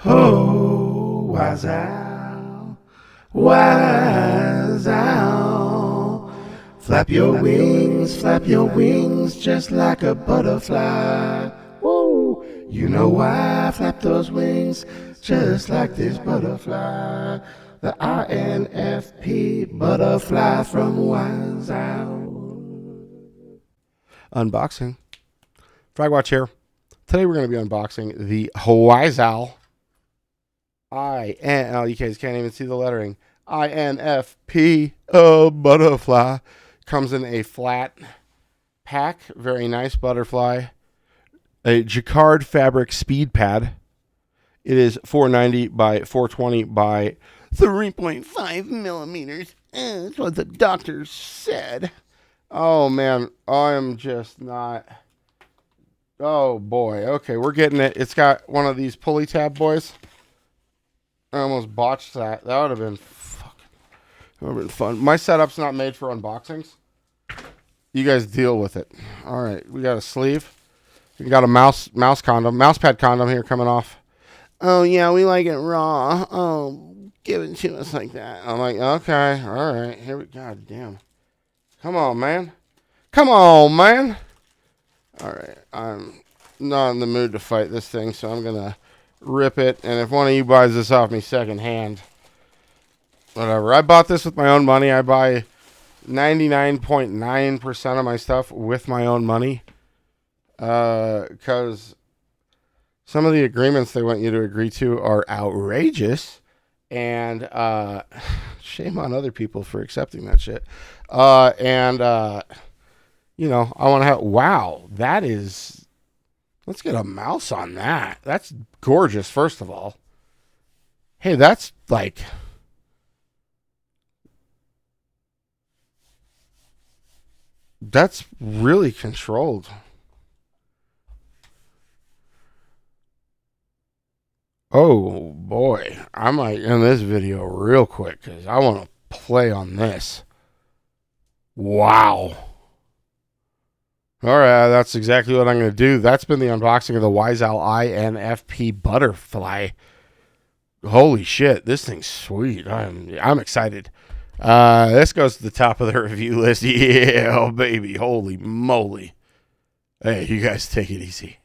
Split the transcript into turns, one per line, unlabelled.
Oh, Waizowl, Waizowl. Flap your wings just like a butterfly. Woo! You know why? Flap those wings just like this butterfly. The INFP butterfly from Waizowl. Unboxing. FragWatch here. Today we're going to be unboxing the Waizowl you guys can't even see the lettering. INFP butterfly. Comes in a flat pack. Very nice butterfly. A jacquard fabric speed pad. It is 490 by 420 by 3.5 millimeters. That's what the doctor said. Oh man, I am just not. Oh boy. Okay, we're getting it. It's got one of these pulley tab boys. I almost botched that. That would have been fun. My setup's not made for unboxings. You guys deal with it. All right, we got a sleeve. We got a mousepad condom here coming off. Oh yeah, we like it raw. Oh, give it to us like that. I'm like, okay, all right. Here we go. God damn. Come on, man. Come on, man. All right, I'm not in the mood to fight this thing, so I'm gonna rip it. And if one of you buys this off me secondhand, whatever. I bought this with my own money. I buy 99.9% of my stuff with my own money, because some of the agreements they want you to agree to are outrageous, and shame on other people for accepting that shit. You know, I want to have, wow, that is, let's get a mouse on that. That's gorgeous, first of all. Hey, that's like, that's really controlled. Oh boy, I might end this video real quick because I want to play on this. Wow. All right, that's exactly what I'm going to do. That's been the unboxing of the Waizowl INFP butterfly. Holy shit, this thing's sweet. I'm excited. This goes to the top of the review list. Yeah, baby. Holy moly. Hey, you guys take it easy.